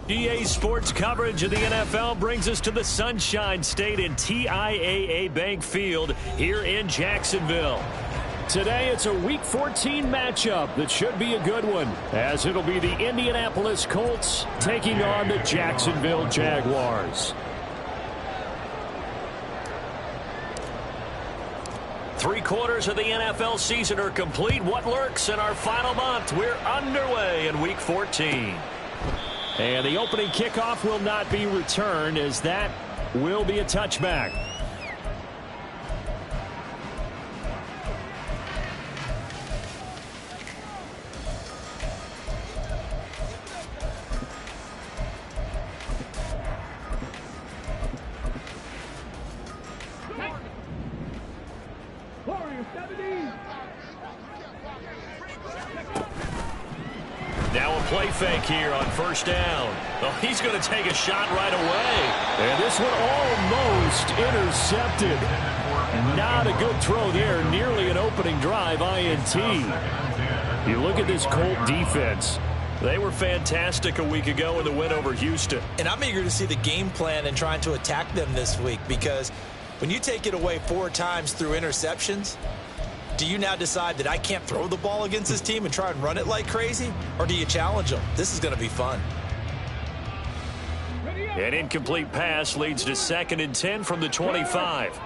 EA Sports coverage of the NFL brings us to the Sunshine State in TIAA Bank Field here in Jacksonville. Today it's a Week 14 matchup that should be a good one, as it'll be the Indianapolis Colts taking on the Jacksonville Jaguars. Three-quarters of the NFL season are complete. What lurks in our final month? We're underway in Week 14. And the opening kickoff will not be returned, as that will be a touchback. Now a play fake here on first down. Oh, he's going to take a shot right away. And this one almost intercepted. Not a good throw there. Nearly an opening drive INT. You look at this Colt defense. They were fantastic a week ago in the win over Houston. And I'm eager to see the game plan and trying to attack them this week, because when you take it away 4 times through interceptions, do you now decide that I can't throw the ball against this team and try and run it like crazy? Or do you challenge them? This is going to be fun. An incomplete pass leads to 2nd and 10 from the 25.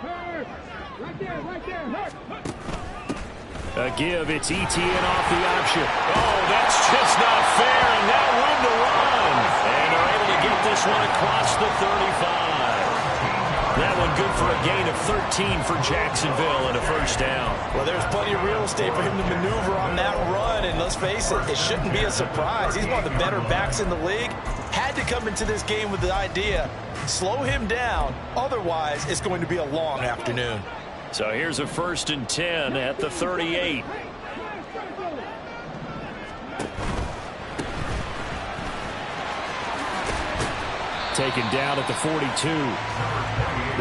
A give, it's ETN off the option. Oh, that's just not fair, and now room to run. And they're able to get this one across the 35. That one good for a gain of 13 for Jacksonville and a first down. Well, there's plenty of real estate for him to maneuver on that run, and let's face it, it shouldn't be a surprise. He's one of the better backs in the league. Had to come into this game with the idea, slow him down, otherwise it's going to be a long afternoon. So here's a 1st and 10 at the 38. Taken down at the 42.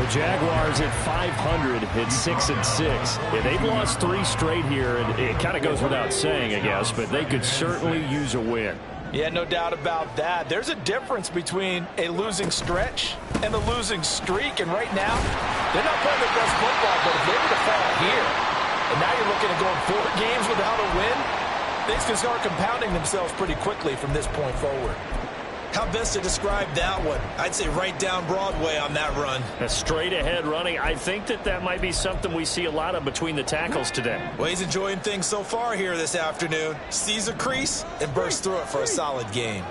The Jaguars at 500 at 6-6. Yeah, they've lost 3 straight here, and it kind of goes without saying, I guess, but they could certainly use a win. Yeah, no doubt about that. There's a difference between a losing stretch and a losing streak, and right now, they're not playing their best football, but if they were to fall here, and now you're looking at going 4 games without a win, things can start compounding themselves pretty quickly from this point forward. How best to describe that one? I'd say right down Broadway on that run. A straight ahead running. I think that might be something we see a lot of between the tackles today. Well, he's enjoying things so far here this afternoon. Sees a crease and bursts through it for a solid game. On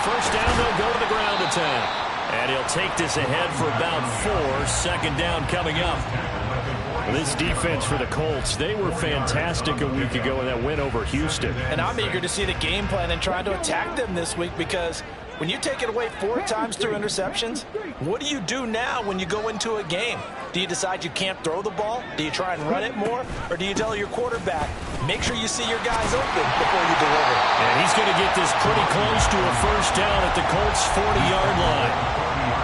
first down, they'll go to the ground attack. And he'll take this ahead for about 4. 2nd down coming up. This defense for the Colts, they were fantastic a week ago in that win over Houston. And I'm eager to see the game plan and try to attack them this week, because when you take it away 4 times through interceptions, what do you do now when you go into a game? Do you decide you can't throw the ball? Do you try and run it more? Or do you tell your quarterback, make sure you see your guys open before you deliver? And he's going to get this pretty close to a first down at the Colts' 40-yard line.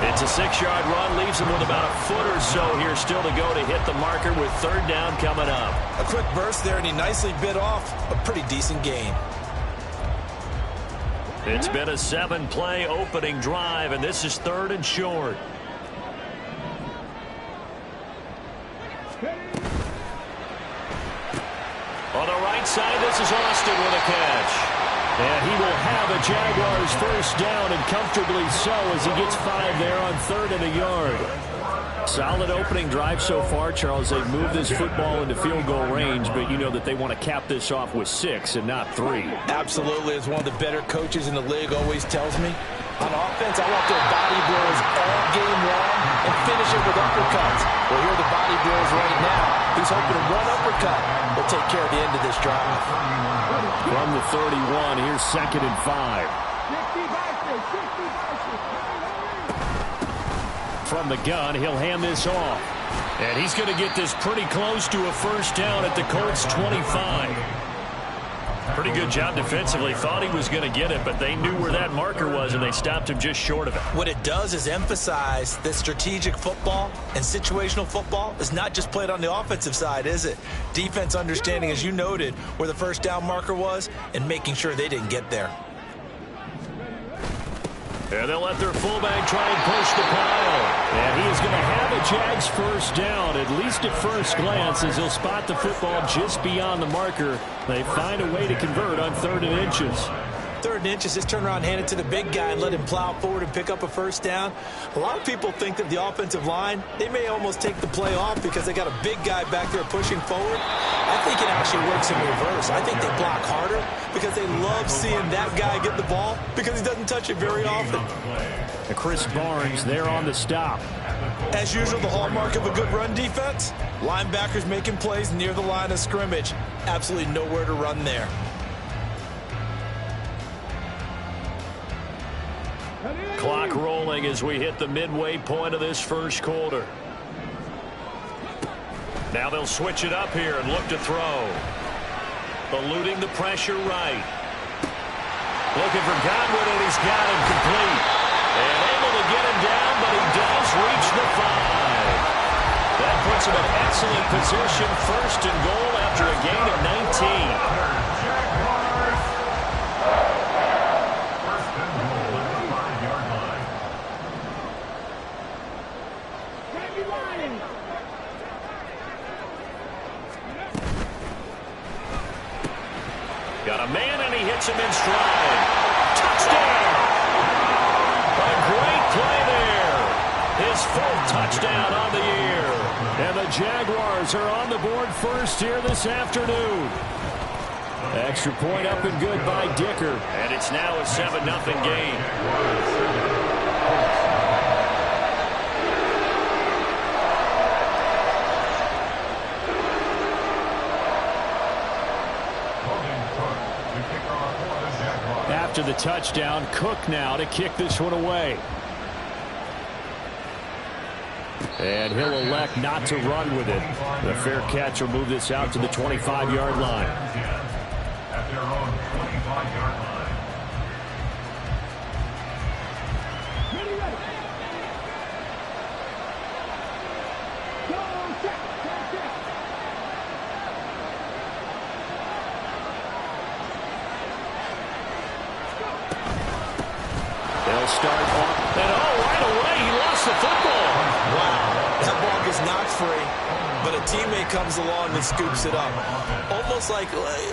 It's a 6-yard run, leaves him with about a foot or so here still to go to hit the marker with 3rd down coming up. A quick burst there, and he nicely bit off a pretty decent gain. It's been a 7-play opening drive, and this is 3rd and short. On the right side, this is Austin with a catch. And he will have a Jaguars first down, and comfortably so, as he gets 5 there on 3rd and a yard. Solid opening drive so far, Charles. They've moved this football into field goal range, but you know that they want to cap this off with 6 and not 3. Absolutely. As one of the better coaches in the league always tells me, on offense, I want their body blows all game long and finish it with uppercuts. Well, here are the body blows right now. He's hoping to one uppercut will take care of the end of this drive. From the 31, here's 2nd and 5. From the gun, he'll hand this off. And he's going to get this pretty close to a first down at the Colts' 25. Pretty good job defensively. Thought he was going to get it, but they knew where that marker was, and they stopped him just short of it. What it does is emphasize that strategic football and situational football is not just played on the offensive side, is it? Defense understanding, as you noted, where the first down marker was and making sure they didn't get there. And they'll let their fullback try and push the pile. And he is going to have a Jags first down, at least at first glance, as he'll spot the football just beyond the marker. They find a way to convert on 3rd and inches. 3rd and inches, just turn around, hand it to the big guy, and let him plow forward and pick up a first down. A lot of people think that the offensive line, they may almost take the play off because they got a big guy back there pushing forward. I think it actually works in reverse. I think they block harder because they love seeing that guy get the ball because he doesn't touch it very often. And Chris Barnes there on the stop. As usual, the hallmark of a good run defense, linebackers making plays near the line of scrimmage. Absolutely nowhere to run there. Clock rolling as we hit the midway point of this first quarter. Now they'll switch it up here and look to throw. Eluding the pressure right. Looking for Godwin, and he's got him complete. And able to get him down, but he does reach the 5. That puts him in excellent position, 1st and goal after a gain of 19. Got a man, and he hits him in stride. Touchdown! A great play there. His 4th touchdown on the year. And the Jaguars are on the board first here this afternoon. Extra point up and good by Dicker. And it's now a 7-0 game. After the touchdown, Cook now to kick this one away. And he'll elect not to run with it. The fair catch will move this out to the 25-yard line. At their own 25-yard line. They'll start off, and right away he lost the football. Wow, that ball gets knocked free, but a teammate comes along and scoops it up.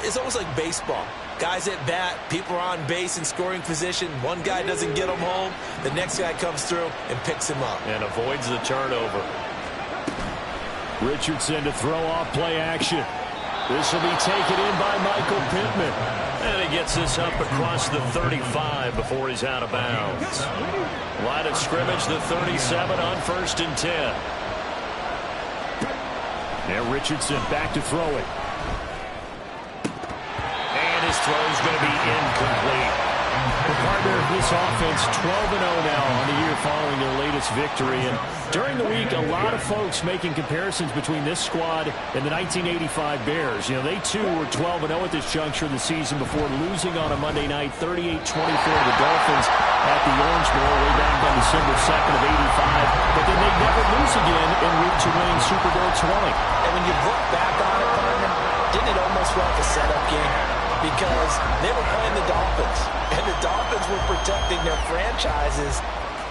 It's almost like baseball. Guys at bat, people are on base in scoring position. One guy doesn't get him home, the next guy comes through and picks him up. And avoids the turnover. Richardson to throw off play action. This will be taken in by Michael Pittman. And he gets this up across the 35 before he's out of bounds. Line of scrimmage, the 37 on 1st and 10. Now Richardson back to throw it. And his throw is going to be incomplete. The partner of this offense, 12-0 now on the year following their latest victory. And during the week, a lot of folks making comparisons between this squad and the 1985 Bears. You know, they too were 12-0 at this juncture of the season before losing on a Monday night 38-24 to the Dolphins at the Orange Bowl way back on December 2nd of 85. But then they never lose again en route to winning Super Bowl 20. And when you look back on it, partner, didn't it almost feel like a setup game? Because they were playing the Dolphins, and the Dolphins were protecting their franchise's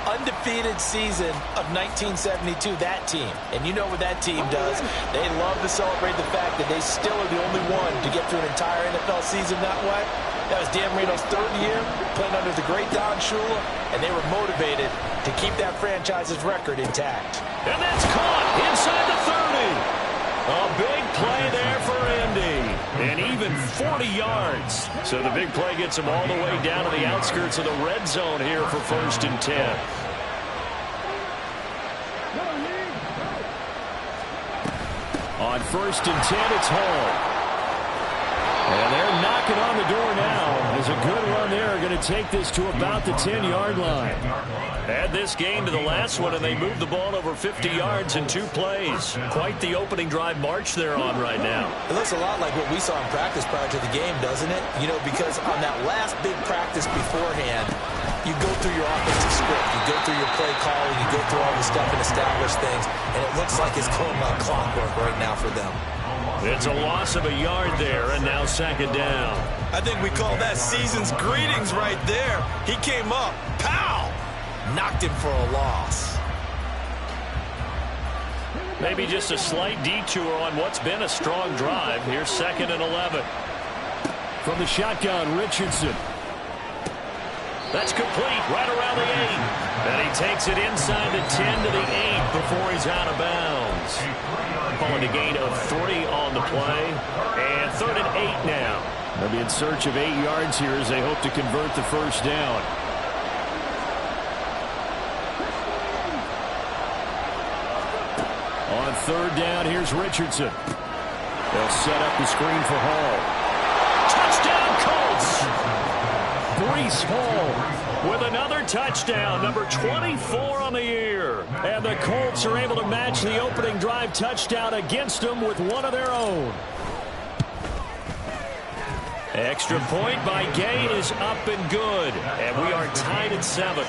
undefeated season of 1972, that team. And you know what that team does. They love to celebrate the fact that they still are the only one to get through an entire NFL season that way. That was Dan Marino's 3rd year, playing under the great Don Shula, and they were motivated to keep that franchise's record intact. And that's caught inside the 30. A big play there for Indy, and even 40 yards. So the big play gets him all the way down to the outskirts of the red zone here for 1st and 10. On 1st and 10, it's Hall. And they're knocking on the door now. There's a good run there. Going to take this to about the 10-yard line. Add this game to the last one, and they moved the ball over 50 yards in 2 plays. Quite the opening drive march they're on right now. It looks a lot like what we saw in practice prior to the game, doesn't it? You know, because on that last big practice beforehand, you go through your offensive script, you go through your play calling, you go through all the stuff and establish things, and it looks like it's going like clockwork right now for them. It's a loss of a yard there, and now 2nd down. I think we call that season's greetings right there. He came up, pow! Knocked him for a loss. Maybe just a slight detour on what's been a strong drive. Here's 2nd and 11. From the shotgun, Richardson. That's complete, right around the 8. And he takes it inside the 10 to the 8 before he's out of bounds. Calling a gain of 3 on the play. And 3rd and 8 now. They'll be in search of 8 yards here as they hope to convert the first down. On 3rd down, here's Richardson. They'll set up the screen for Hall. Touchdown, Colts! Breece Hall with another touchdown, number 24 on the year. And the Colts are able to match the opening drive touchdown against them with one of their own. Extra point by Gay is up and good. And we are tied at 7.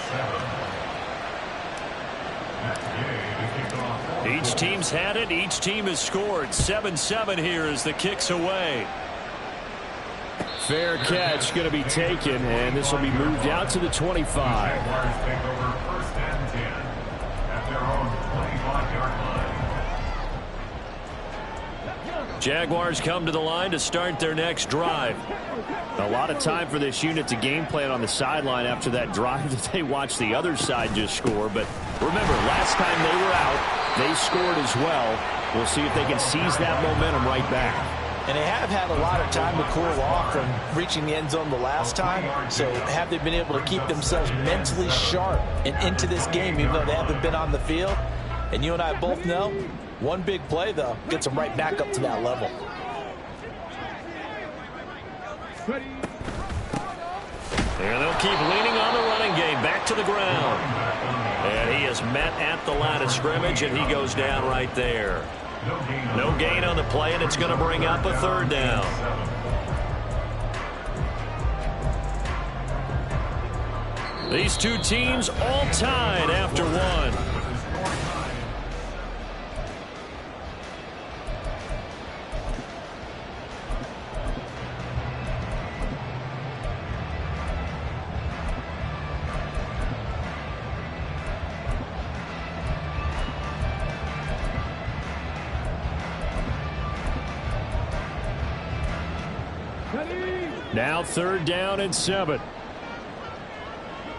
Each team's had it. Each team has scored. 7-7 here as the kick's away. Fair catch going to be taken, and this will be moved out to the 25. Jaguars come to the line to start their next drive. A lot of time for this unit to game plan on the sideline after that drive that they watched the other side just score. But remember, last time they were out, they scored as well. We'll see if they can seize that momentum right back. And they have had a lot of time to cool off from reaching the end zone the last time. So have they been able to keep themselves mentally sharp and into this game, even though they haven't been on the field? And you and I both know, one big play, though, gets them right back up to that level. And they'll keep leaning on the running game. Back to the ground. And he is met at the line of scrimmage, and he goes down right there. No gain on the play, and it's going to bring up a 3rd down. These two teams all tied after 1. Now 3rd down and 7.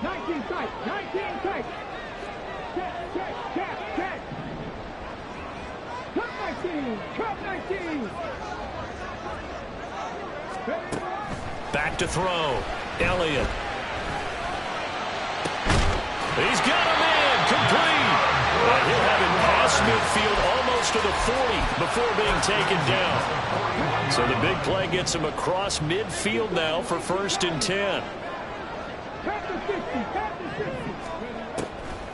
19 tight, 19 tight. Check. Cut 19. Back to throw. Elliott. He's got a man complete. And he'll have him past midfield almost to the 40 before being taken down. So the big play gets him across midfield now for 1st and 10.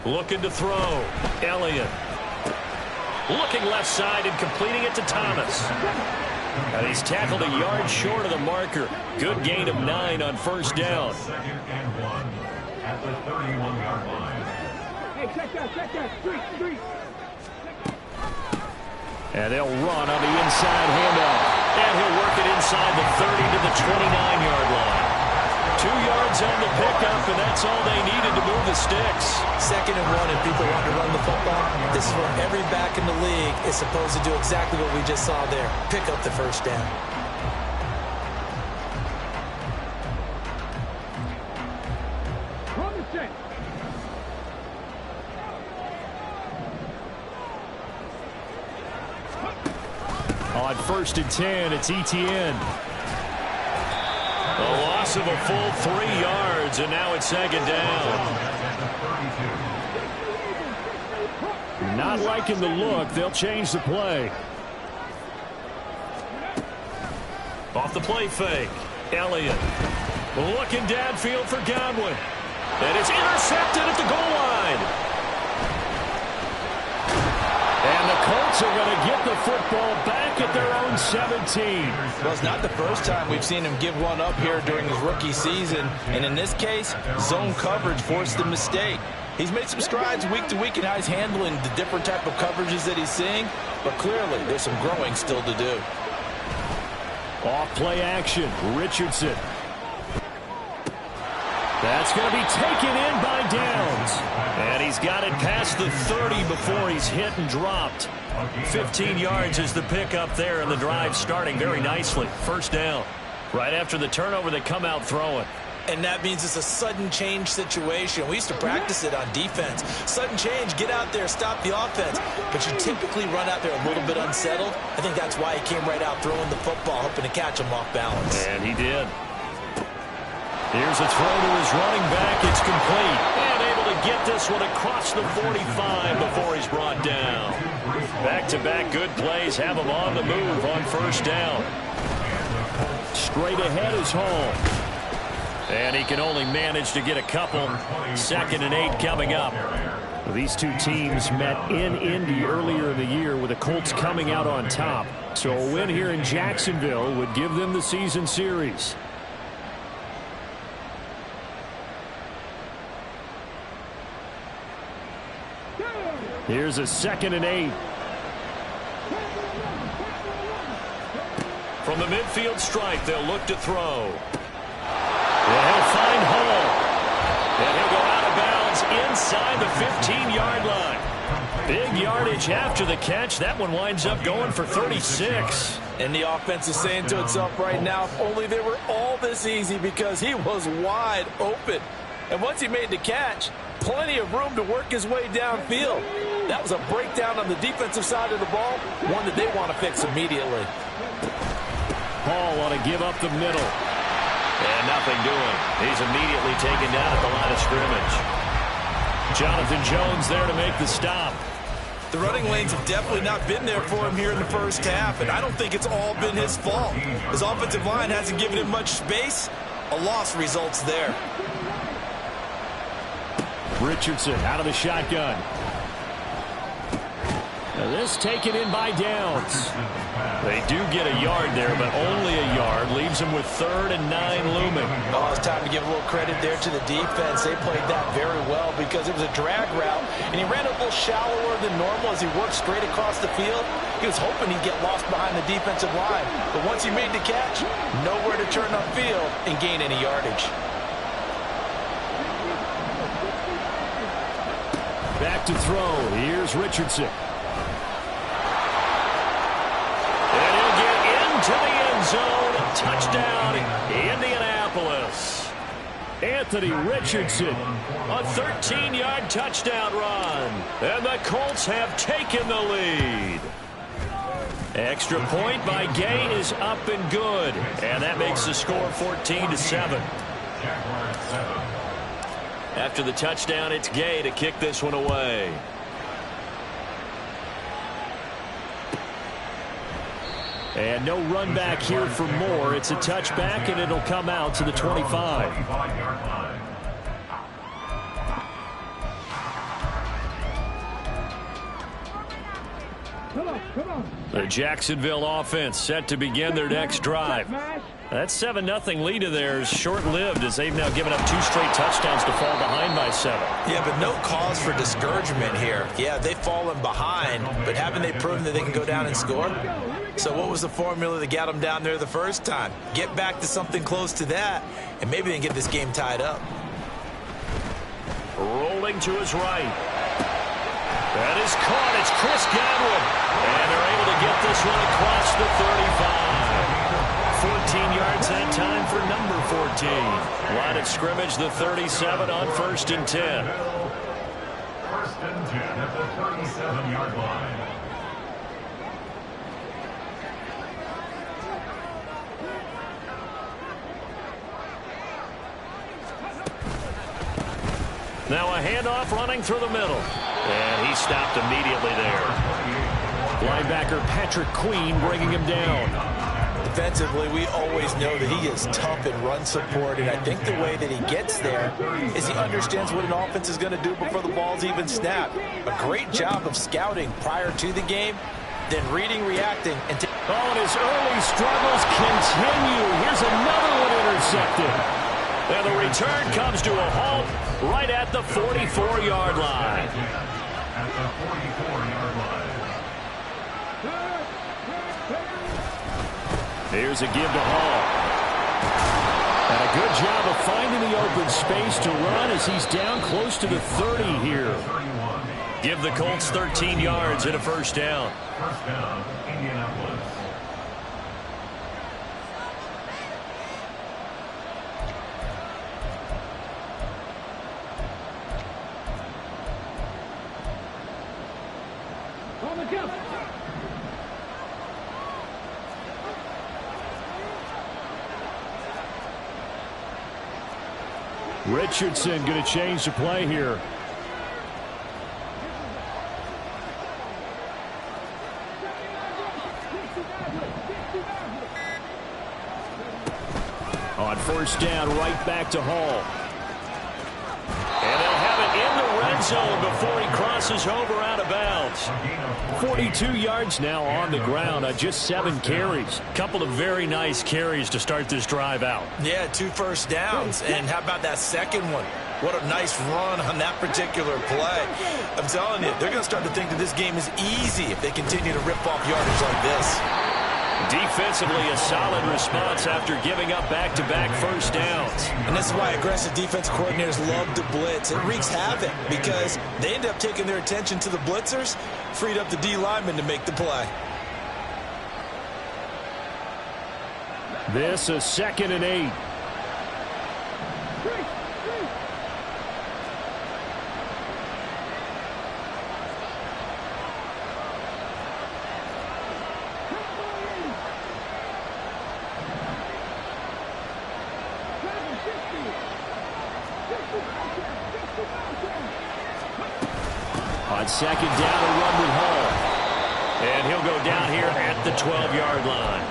Looking to throw. Elliott. Looking left side and completing it to Thomas. And he's tackled a yard short of the marker. Good gain of 9 on 1st down. At the 31-yard line. Hey, check that. Street. And they'll run on the inside handoff. And he'll work it inside the 30 to the 29-yard line. 2 yards on the pickup, and that's all they needed to move the sticks. 2nd and 1, and people want to run the football. This is where every back in the league is supposed to do exactly what we just saw there. Pick up the 1st down. On 1st and 10, it's Etienne. A loss of a full 3 yards, and now it's 2nd down. Not liking the look. They'll change the play. Off the play fake. Elliott. Looking downfield for Godwin. And it's intercepted at the goal line. And the Colts are going to get the football back at their own 17. Well, it's not the first time we've seen him give one up here during his rookie season. And in this case, zone coverage forced the mistake. He's made some strides week to week in how he's handling the different type of coverages that he's seeing. But clearly, there's some growing still to do. Off play action. Richardson. That's going to be taken in by Downs. And he's got it past the 30 before he's hit and dropped. 15 yards is the pickup there, and the drive starting very nicely. First down. Right after the turnover, they come out throwing. And that means it's a sudden change situation. We used to practice it on defense. Sudden change, get out there, stop the offense. But you typically run out there a little bit unsettled. I think that's why he came right out throwing the football, hoping to catch him off balance. And he did. Here's a throw to his running back. It's complete. And able to get this one across the 45 before he's brought down. Back-to-back good plays have him on the move on first down. Straight ahead is Hall. And he can only manage to get a couple. 2nd and 8 coming up. These two teams met in Indy earlier in the year with the Colts coming out on top. So a win here in Jacksonville would give them the season series. Here's a 2nd and 8. From the midfield stripe, they'll look to throw. And he'll find Hall. And he'll go out of bounds inside the 15-yard line. Big yardage after the catch. That one winds up going for 36. And the offense is saying to itself right now, if only they were all this easy, because he was wide open. And once he made the catch, plenty of room to work his way downfield. That was a breakdown on the defensive side of the ball, one that they want to fix immediately. Hall want to give up the middle. And nothing doing. He's immediately taken down at the line of scrimmage. Jonathan Jones there to make the stop. The running lanes have definitely not been there for him here in the first half, and I don't think it's all been his fault. His offensive line hasn't given him much space. A loss results there. Richardson out of the shotgun. Now this taken in by Downs. They do get a yard there, but only a yard. Leaves them with 3rd and 9 looming. Oh, it's time to give a little credit there to the defense. They played that very well because it was a drag route, and he ran a little shallower than normal as he worked straight across the field. He was hoping he'd get lost behind the defensive line, but once he made the catch, nowhere to turn upfield and gain any yardage. Back to throw. Here's Richardson. To the end zone. Touchdown, Indianapolis. Anthony Richardson, a 13-yard touchdown run. And the Colts have taken the lead. Extra point by Gay is up and good. And that makes the score 14-7. After the touchdown, it's Gay to kick this one away. And no run back here for Moore. It's a touchback, and it'll come out to the 25. Come on. The Jacksonville offense set to begin their next drive. That 7-0 lead of theirs short-lived as they've now given up 2 straight touchdowns to fall behind by 7. Yeah, but no cause for discouragement here. Yeah, they've fallen behind, but haven't they proven that they can go down and score? So what was the formula that got them down there the first time? Get back to something close to that, and maybe they can get this game tied up. Rolling to his right. That is caught. It's Chris Godwin. And they're able to get this one across the 35. 14 yards that time for number 14. Line of scrimmage, the 37 on 1st and 10. 1st and 10 at the 37-yard line. Now a handoff running through the middle. And he stopped immediately there. Linebacker Patrick Queen bringing him down. defensively, we always know that he is tough in run support, and I think the way that he gets there is he understands what an offense is going to do before the ball's even snapped. A great job of scouting prior to the game, then reading, reacting, and and his early struggles continue. Here's another one intercepted. And the return comes to a halt right at the 44-yard line. At the 44-yard line. Here's a give to Hall. And a good job of finding the open space to run as he's down close to the 30 here. Give the Colts 13 yards and a first down. First down, Indianapolis. Richardson going to change the play here. On first down, right back to Hall. And they'll have it in the red zone before he crosses over out of bounds. 42 yards now on the ground on just 7 carries. Couple of very nice carries to start this drive out. yeah, 2 first downs. And how about that second one? What a nice run on that particular play. I'm telling you, they're going to start to think that this game is easy if they continue to rip off yardage like this. Defensively, a solid response after giving up back-to-back first downs. And this is why aggressive defense coordinators love to blitz. It wreaks havoc because they end up taking their attention to the blitzers, freed up the D lineman to make the play. This is 2nd and 8. On second down, a run with Hall. And he'll go down here at the 12-yard line.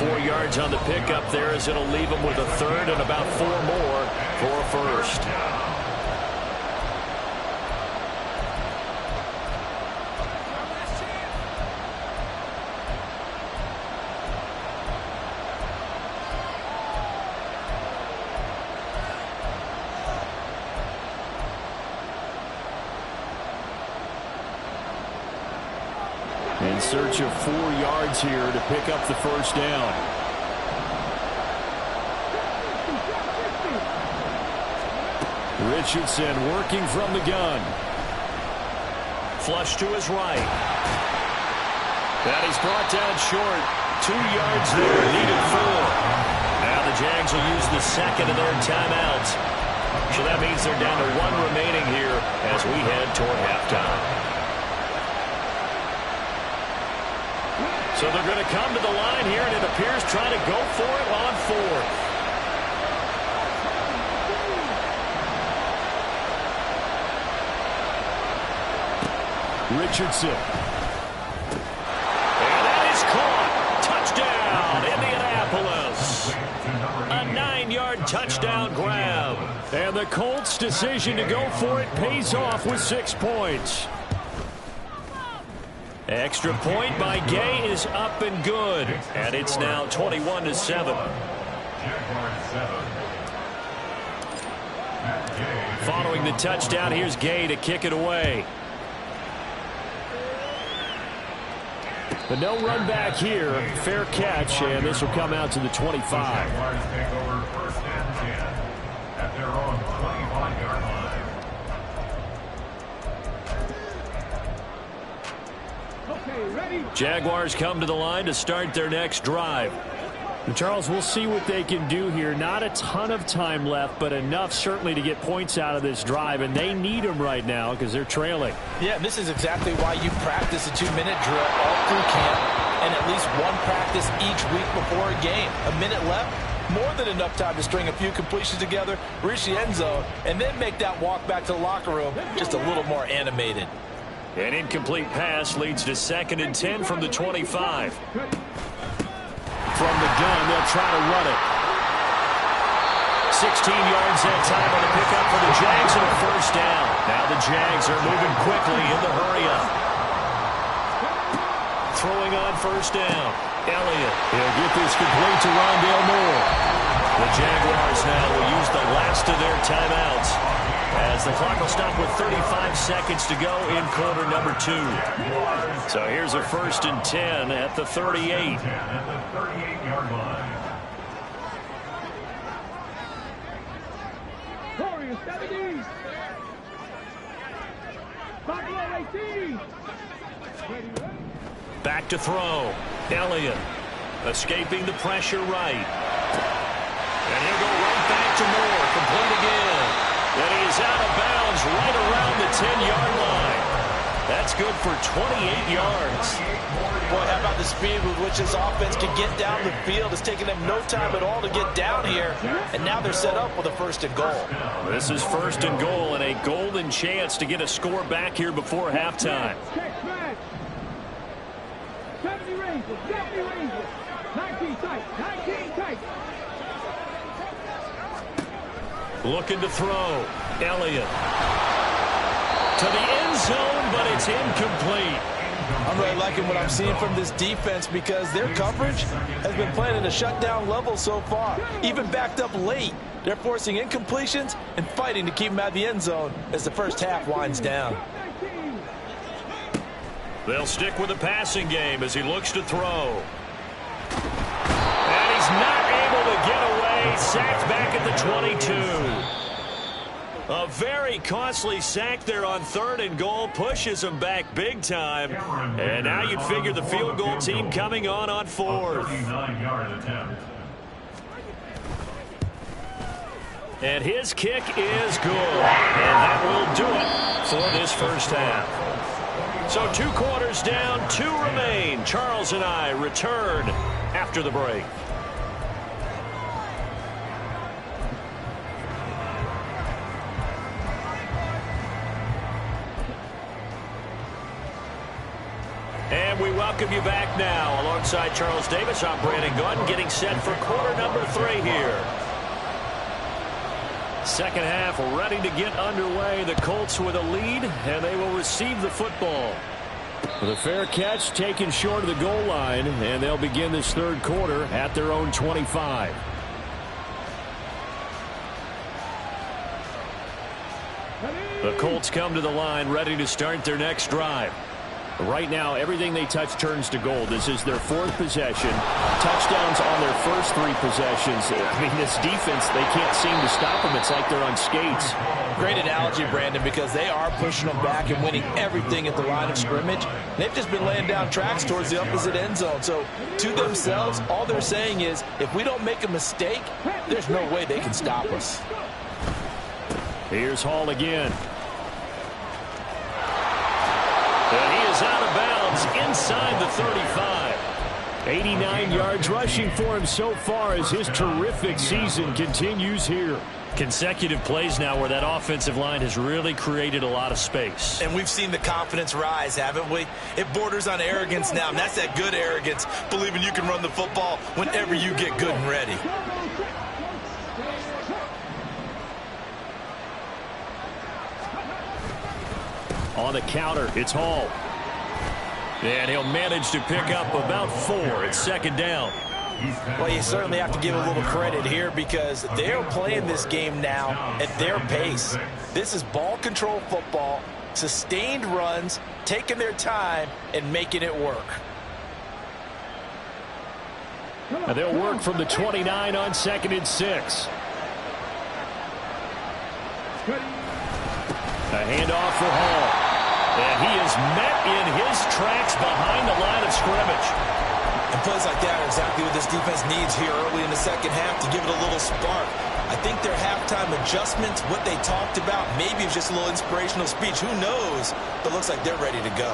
4 yards on the pickup there as it'll leave him with a third and about 4 more for a first. In search of 4 yards here to pick up the first down. Richardson working from the gun. Flush to his right. That is brought down short. 2 yards there, needed 4. Now the Jags will use the second of their timeouts. So that means they're down to 1 remaining here as we head toward halftime. So they're going to come to the line here, and it appears trying to go for it on 4th. Richardson. And that is caught. Touchdown, Indianapolis. A 9-yard touchdown grab. And the Colts' decision to go for it pays off with 6 points. Extra point by Gay is up and good. And it's now 21-7. Following the touchdown, here's Gay to kick it away. But no run back here. Fair catch, and this will come out to the 25. Jaguars take over 1st and 10 at their own 25-yard line. Jaguars come to the line to start their next drive. And Charles, we'll see what they can do here. Not a ton of time left, but enough certainly to get points out of this drive, and they need them right now because they're trailing. Yeah, and this is exactly why you practice a 2-minute drill all through camp and at least 1 practice each week before a game. A minute left, more than enough time to string a few completions together, reach the end zone, and then make that walk back to the locker room just a little more animated. An incomplete pass leads to 2nd and 10 from the 25. from the gun. They'll try to run it. 16 yards that time on the pickup for the Jags and a first down. Now the Jags are moving quickly in the hurry-up. Throwing on first down. Elliott. He'll get this complete to Rondale Moore. The Jaguars now will use the last of their timeouts as the clock will stop with 35 seconds to go in quarter number 2. So here's a 1st and 10 at the 38. At the 38-yard line. Warriors 70. Buffalo 18. Back to throw. Elliott escaping the pressure right. And he'll go right back to Moore. Complete again. And he is out of bounds right around the 10-yard line. That's good for 28 yards. Boy, how about the speed with which this offense can get down the field? It's taken them no time at all to get down here. And now they're set up with a 1st and goal. This is 1st and goal and a golden chance to get a score back here before halftime. 70 Rangers, 70 Rangers. 19 tight, 19 tight. Looking to throw. Elliott. To the end zone, but it's incomplete. I'm really liking what I'm seeing from this defense because their coverage has been playing at a shutdown level so far. Even backed up late, they're forcing incompletions and fighting to keep them out of the end zone as the first half winds down. They'll stick with the passing game as he looks to throw. And he's not able to get away. Sacked back at the 22. A very costly sack there on 3rd and goal. Pushes him back big time. And now you'd figure the field goal team coming on 4th. 39-yard attempt. And his kick is good. And that will do it for this first half. So 2 quarters down, 2 remain. Charles and I return after the break. And we welcome you back now. Alongside Charles Davis, I'm Brandon Gunn, getting set for quarter number 3 here. Second half ready to get underway. The Colts with a lead, and they will receive the football. With a fair catch taken short of the goal line, and they'll begin this 3rd quarter at their own 25. The Colts come to the line ready to start their next drive. Right now, everything they touch turns to gold. This is their 4th possession. Touchdowns on their first 3 possessions. I mean, this defense, they can't seem to stop them. It's like they're on skates. Great analogy, Brandon, because they are pushing them back and winning everything at the line of scrimmage. They've just been laying down tracks towards the opposite end zone. So, to themselves, all they're saying is, if we don't make a mistake, there's no way they can stop us. Here's Hall again. And he is out of bounds inside the 35. 89 yards rushing for him so far as his terrific season continues here. Consecutive plays now where that offensive line has really created a lot of space. And we've seen the confidence rise, haven't we? It borders on arrogance now, and that's that good arrogance, believing you can run the football whenever you get good and ready. On the counter, it's Hall. And he'll manage to pick up about 4. It's 2nd down. Well, you certainly have to give a little credit here because they're playing this game now at their pace. This is ball control football, sustained runs, taking their time, and making it work. And they'll work from the 29 on 2nd and 6. A handoff for Hall. And he is met in his tracks behind the line of scrimmage. And plays like that are exactly what this defense needs here early in the second half to give it a little spark. I think their halftime adjustments, what they talked about, maybe it's just a little inspirational speech. Who knows? But it looks like they're ready to go.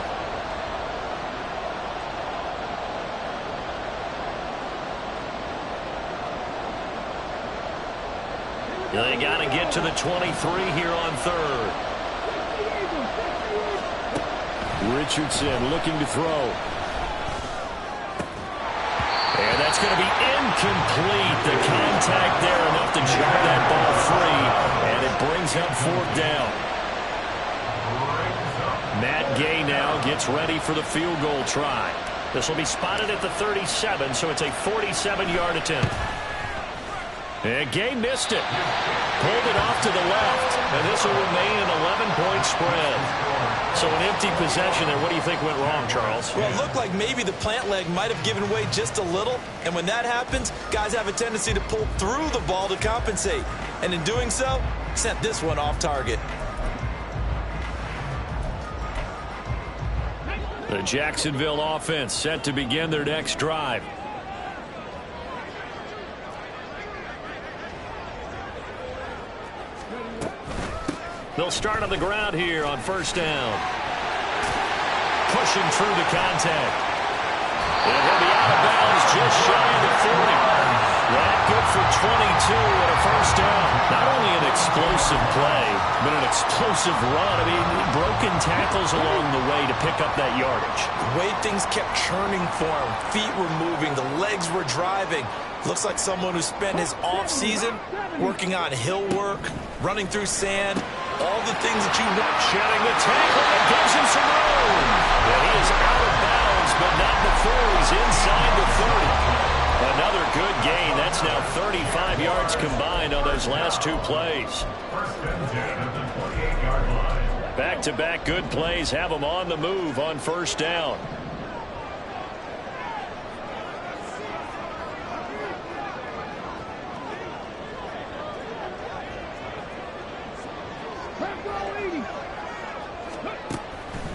They got to get to the 23 here on 3rd. Richardson looking to throw. And That's going to be incomplete. The contact there enough to jar that ball free, and it brings up fourth down. Matt Gay now gets ready for the field goal try. This will be spotted at the 37, so it's a 47-yard attempt. And Gay missed it. Pulled it off to the left, and this will remain an 11-point spread. So an empty possession there. What do you think went wrong, Charles? Well, it looked like maybe the plant leg might have given way just a little, and when that happens, guys have a tendency to pull through the ball to compensate. And in doing so, sent this one off target. The Jacksonville offense set to begin their next drive. They'll start on the ground here on first down. Pushing through the contact. And he'll be out of bounds just shy of the 40. That good for 22 and a first down. Not only an explosive play, but an explosive run. I mean, broken tackles along the way to pick up that yardage. The way things kept churning for him. Feet were moving. The legs were driving. Looks like someone who spent his offseason working on hill work, running through sand, all the things that you want. Shedding the tackle that gives him some room. And he is out of bounds, but not before he's inside the 30. Another good gain. That's now 35 yards combined on those last two plays. First and 10 at the 28-yard line. Back-to-back good plays have them on the move on first down.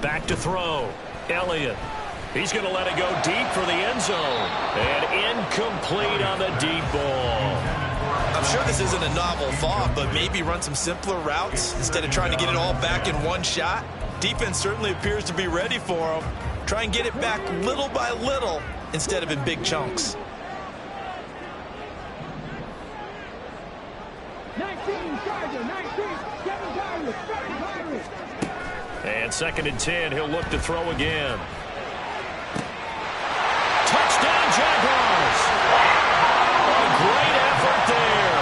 Back to throw. Elliott. He's going to let it go deep for the end zone. And incomplete on the deep ball. I'm sure this isn't a novel thought, but maybe run some simpler routes instead of trying to get it all back in one shot. Defense certainly appears to be ready for him. Try and get it back little by little instead of in big chunks. 19, Charger, 19, 7 Pirates, 7 Pirates. And second and 10, he'll look to throw again. Touchdown, Jaguars! A great effort there.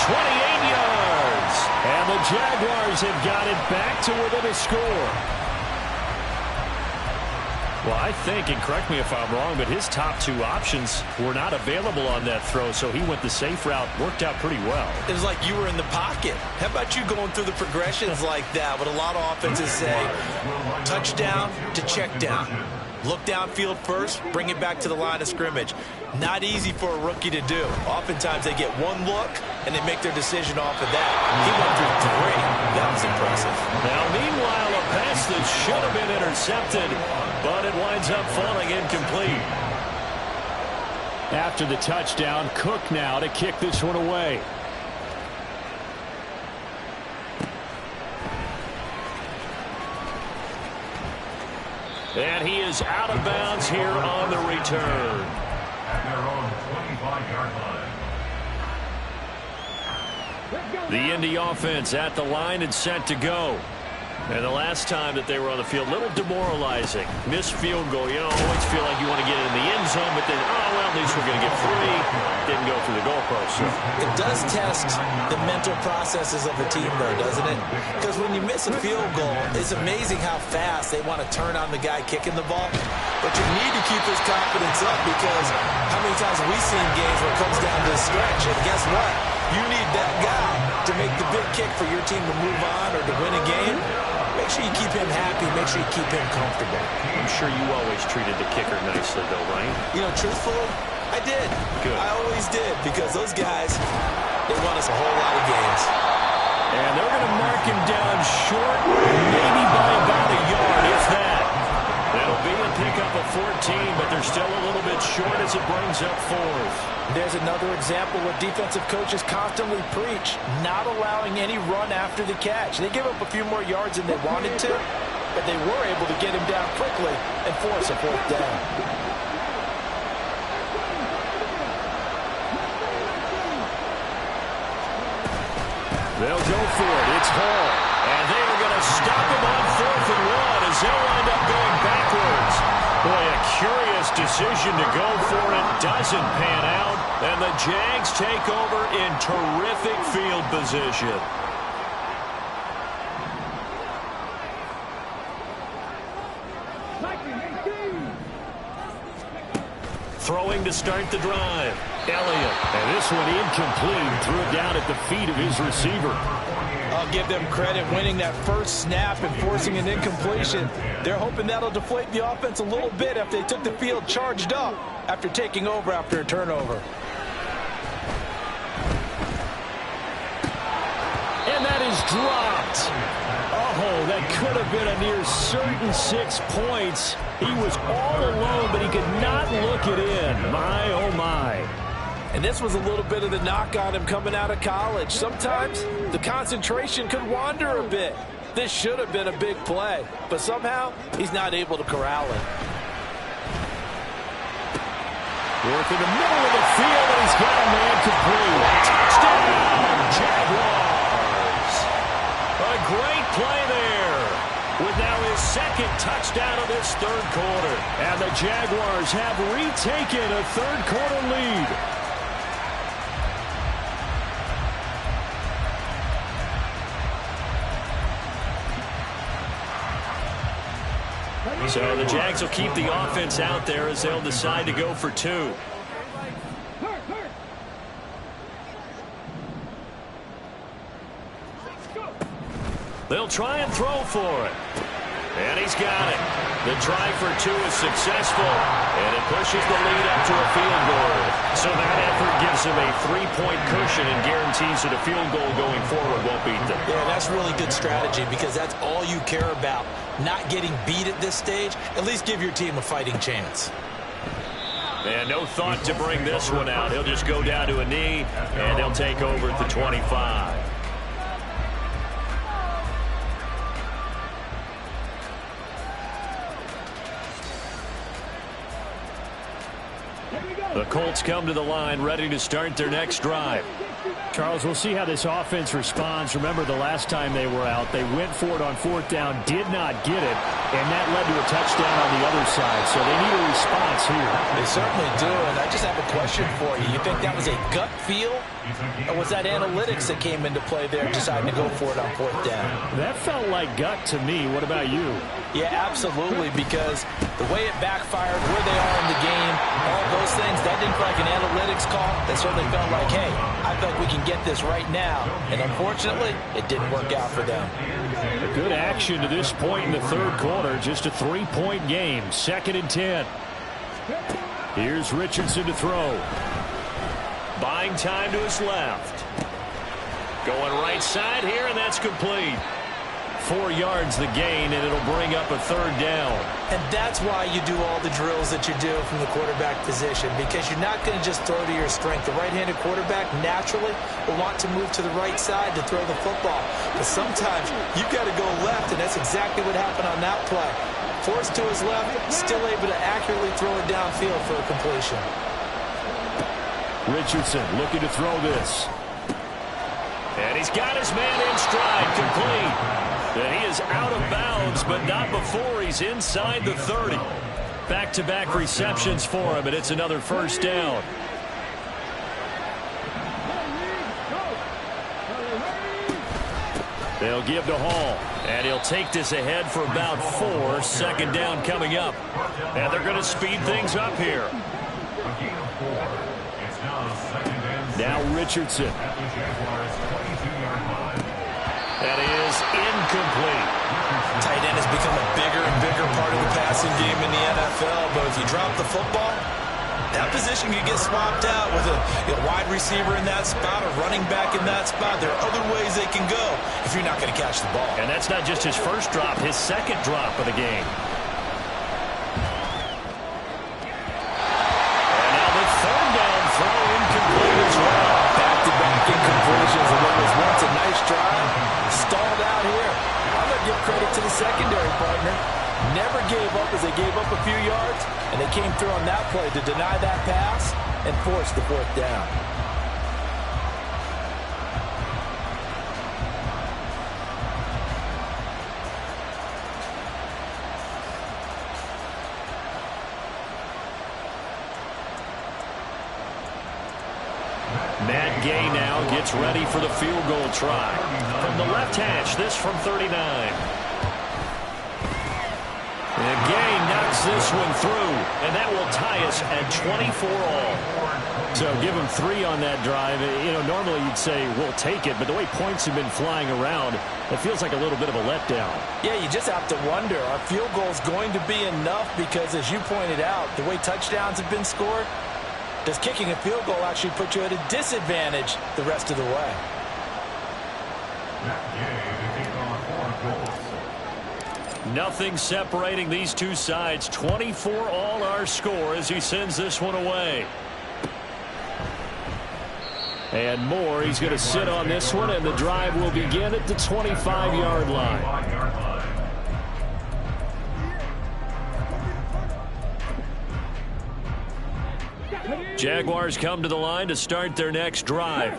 28 yards. And the Jaguars have got it back to within a score. Well, I think, and correct me if I'm wrong, but his top two options were not available on that throw, so he went the safe route. Worked out pretty well. It was like you were in the pocket. How about you going through the progressions like that? What a lot of offenses say, touchdown to check down. Look downfield first, bring it back to the line of scrimmage. Not easy for a rookie to do. Oftentimes they get one look, and they make their decision off of that. He went through three. That was impressive. Now, meanwhile, a pass that should have been intercepted, but it winds up falling incomplete. After the touchdown, Cook now to kick this one away. And he is out of bounds here on the return. At their own 25-yard line. The Indy offense at the line and set to go. And the last time that they were on the field, a little demoralizing. Missed field goal. You know, always feel like you want to get it in the end zone, but then, oh, well, at least we're going to get three. Didn't go through the goalpost. It does test the mental processes of the team, though, doesn't it? Because when you miss a field goal, it's amazing how fast they want to turn on the guy kicking the ball. But you need to keep his confidence up, because how many times have we seen games where it comes down to a stretch, and guess what? You need that guy to make the big kick for your team to move on or to win a game. Make sure you keep him happy. Make sure you keep him comfortable. I'm sure you always treated the kicker nicely, though, right? You know, truthfully, I did. Good. I always did, because those guys, they won us a whole lot of games. And they're going to mark him down short, maybe by about a yard, if that. That'll be a pickup of 14, but they're still a little bit short as it brings up fourth. There's another example where defensive coaches constantly preach, not allowing any run after the catch. They give up a few more yards than they wanted to, but they were able to get him down quickly and force a fourth down. They'll go for it. It's Hall. And they are going to stop him on 4th and 1 as they'll wind up going backwards. Boy, a curious decision to go for it doesn't pan out, and the Jags take over in terrific field position. Throwing to start the drive. Elliott. And this one incomplete. Threw it down at the feet of his receiver. I'll give them credit winning that first snap and forcing an incompletion. They're hoping that'll deflate the offense a little bit if they took the field charged up after taking over after a turnover. And that is dropped. Oh, that could have been a near certain 6 points. He was all alone, but he could not look it in. My, oh, my. And this was a little bit of the knock on him coming out of college. Sometimes the concentration could wander a bit. This should have been a big play, but somehow he's not able to corral it. Work in the middle of the field, and he's got a man complete. Touchdown, Jaguars. A great play there. With now his second touchdown of this third quarter. And the Jaguars have retaken a third-quarter lead. So the Jags will keep the offense out there as they'll decide to go for two. They'll try and throw for it. And he's got it. The try for two is successful, and it pushes the lead up to a field goal. So that effort gives them a 3-point cushion and guarantees that a field goal going forward won't beat them. Yeah, that's really good strategy because that's all you care about. Not getting beat at this stage, at least give your team a fighting chance. And no thought to bring this one out. He'll just go down to a knee, and they'll take over at the 25. The Colts come to the line, ready to start their next drive. Charles, we'll see how this offense responds. Remember, the last time they were out, they went for it on fourth down, did not get it, and that led to a touchdown on the other side. So they need a response here. They certainly do, and I just have a question for you. You think that was a gut feel, or was that analytics that came into play there deciding to go for it on fourth down? That felt like gut to me. What about you? Yeah, absolutely, because the way it backfired, where they are in the game, all those things, that didn't feel like an analytics call. That certainly felt like, hey, I feel like we can get this right now. And unfortunately, it didn't work out for them. A good action to this point in the third quarter. Just a 3-point game. 2nd and 10. Here's Richardson to throw. Buying time to his left. Going right side here, and that's complete. 4 yards the gain, and it'll bring up a third down. And that's why you do all the drills that you do from the quarterback position, because you're not going to just throw to your strength. The right-handed quarterback naturally will want to move to the right side to throw the football. But sometimes you've got to go left, and that's exactly what happened on that play. Forced to his left, still able to accurately throw it downfield for a completion. Richardson looking to throw this. And he's got his man in stride, complete. And he is out of bounds, but not before he's inside the 30. Back-to-back receptions for him, and it's another first down. They'll give to Hall, and he'll take this ahead for about 4. 2nd down coming up. And they're going to speed things up here. Now Richardson. That is incomplete. Tight end has become a bigger and bigger part of the passing game in the NFL, but if you drop the football, that position could get swapped out with a wide receiver in that spot, a running back in that spot. There are other ways they can go if you're not going to catch the ball. And that's not just his first drop, his second drop of the game. And now the third down throw incomplete as well. Back-to-back incompletions, and what was once a nice drive stalled out here. I'm going to give credit to the secondary partner. Never gave up as they gave up a few yards, and they came through on that play to deny that pass and force the fourth down. Matt Gay now gets ready for the field goal try. From the left hash, this from 39. And Gay knocks this one through, and that will tie us at 24 all. So give him 3 on that drive. You know, normally you'd say we'll take it, but the way points have been flying around, it feels like a little bit of a letdown. Yeah, you just have to wonder, are field goals going to be enough? Because as you pointed out, the way touchdowns have been scored, does kicking a field goal actually put you at a disadvantage the rest of the way? Nothing separating these two sides. 24 all our score as he sends this one away. And more, he's going to sit on this one, and the drive will begin at the 25-yard line. Jaguars come to the line to start their next drive.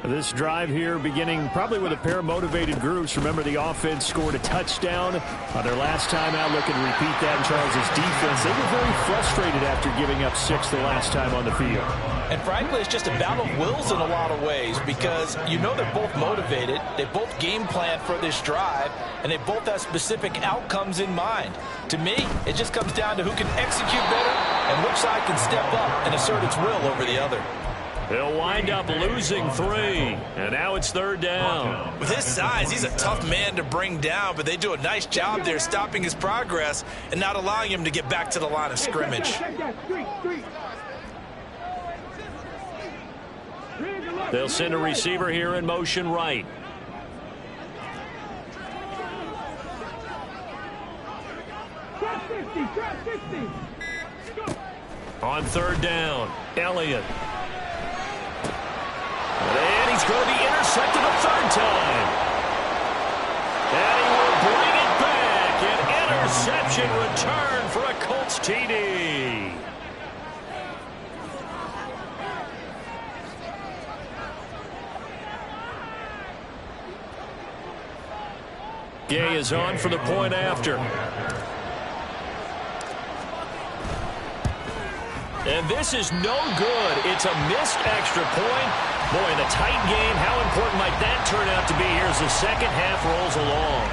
This drive here beginning probably with a pair of motivated groups. Remember, the offense scored a touchdown on their last time out. Looking to repeat that in Charles' defense. They were very frustrated after giving up 6 the last time on the field. And frankly, it's just a battle of wills in a lot of ways, because you know they're both motivated. They both game plan for this drive, and they both have specific outcomes in mind. To me, it just comes down to who can execute better and which side can step up and assert its will over the other. He'll wind up losing 3, and now it's 3rd down. With his size, he's a tough man to bring down, but they do a nice job there stopping his progress and not allowing him to get back to the line of scrimmage. They'll send a receiver here in motion right. On 3rd down, Elliott. And he's going to be intercepted a 3rd time. And he will bring it back. An interception return for a Colts TD. Gay is on for the point after. And this is no good. It's a missed extra point. Boy, in a tight game, how important might that turn out to be here as the second half rolls along?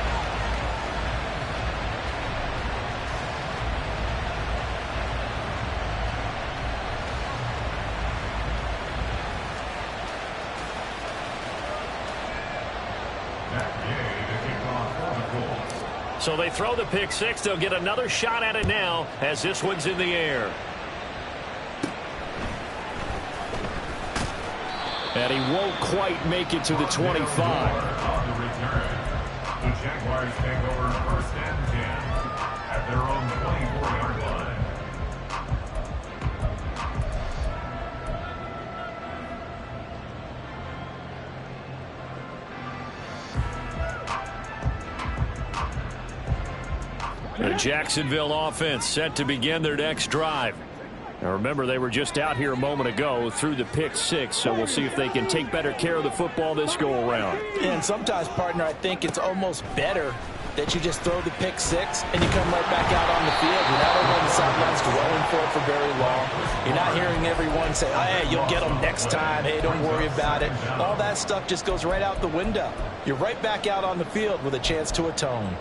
So they throw the pick 6. They'll get another shot at it now as this one's in the air. And he won't quite make it to the 25. The Jaguars take over 1st and 10 at their own 24-yard line. The Jacksonville offense set to begin their next drive. Now remember, they were just out here a moment ago through the pick 6, so we'll see if they can take better care of the football this go-around. And sometimes, partner, I think it's almost better that you just throw the pick 6 and you come right back out on the field. You're not over on the sidelines dwelling for it for very long. You're not hearing everyone say, oh, hey, you'll get them next time. Hey, don't worry about it. All that stuff just goes right out the window. You're right back out on the field with a chance to atone.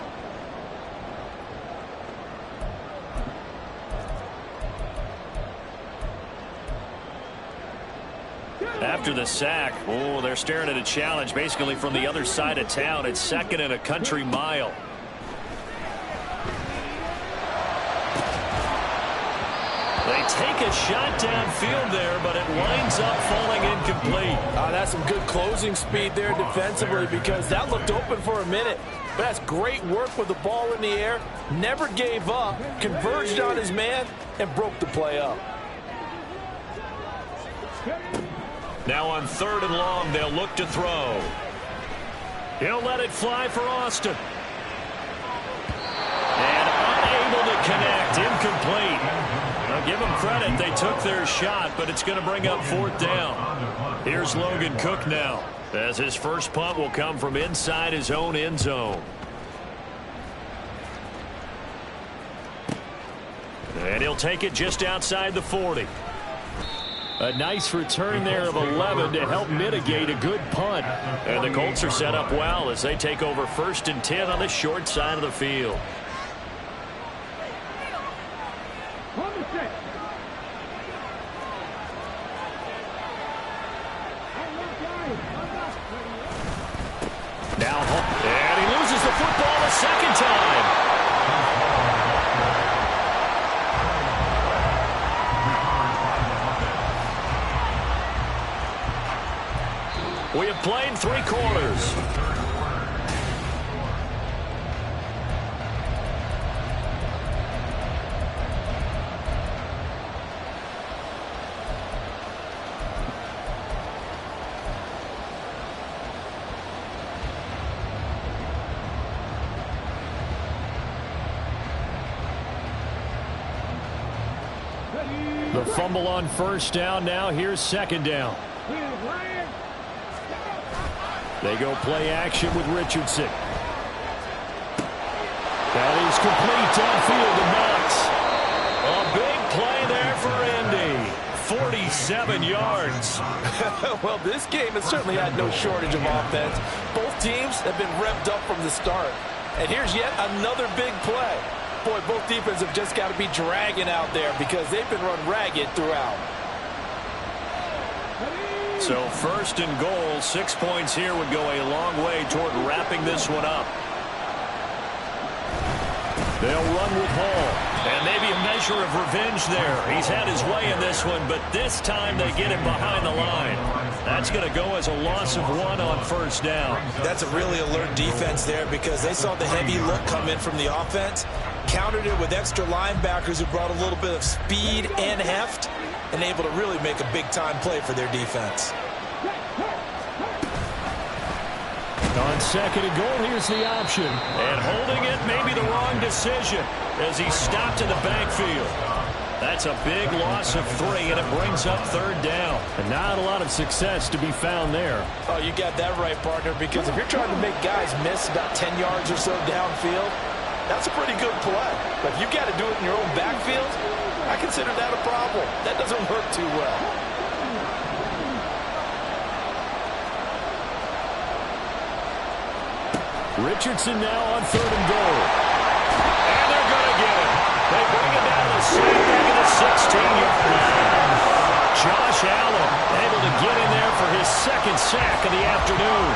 After the sack, oh, they're staring at a challenge basically from the other side of town. It's 2nd and a country mile. They take a shot downfield there, but it winds up falling incomplete. That's some good closing speed there defensively, because that looked open for a minute. But that's great work with the ball in the air. Never gave up, converged on his man, and broke the play up. Now on 3rd and long, they'll look to throw. He'll let it fly for Austin. And unable to connect, incomplete. Now give them credit, they took their shot, but it's going to bring up 4th down. Here's Logan Cook now, as his first punt will come from inside his own end zone. And he'll take it just outside the 40. A nice return there of 11 to help mitigate a good punt. And the Colts are set up well as they take over 1st and 10 on the short side of the field. Now, and he loses the football a second time. We have played 3 quarters. The fumble on 1st down. Now here's 2nd down. They go play action with Richardson. That is complete downfield to Knox. A big play there for Indy. 47 yards. Well, this game has certainly had no shortage of offense. Both teams have been revved up from the start. And here's yet another big play. Boy, both defenses have just got to be dragging out there because they've been run ragged throughout. So 1st and goal, 6 points here would go a long way toward wrapping this one up. They'll run with Hall. And maybe a measure of revenge there. He's had his way in this one, but this time they get him behind the line. That's going to go as a loss of 1 on 1st down. That's a really alert defense there because they saw the heavy look come in from the offense, countered it with extra linebackers who brought a little bit of speed and heft, and able to really make a big-time play for their defense. On 2nd and goal, here's the option. And holding it may be the wrong decision as he stopped in the backfield. That's a big loss of 3, and it brings up 3rd down. And not a lot of success to be found there. Oh, you got that right, partner, because if you're trying to make guys miss about 10 yards or so downfield, that's a pretty good play. But if you've got to do it in your own backfield, I consider that a problem. That doesn't work too well. Richardson now on 3rd and goal. And they're going to get it. They bring it down to the sack back at the 16-yard line. Josh Allen able to get in there for his 2nd sack of the afternoon.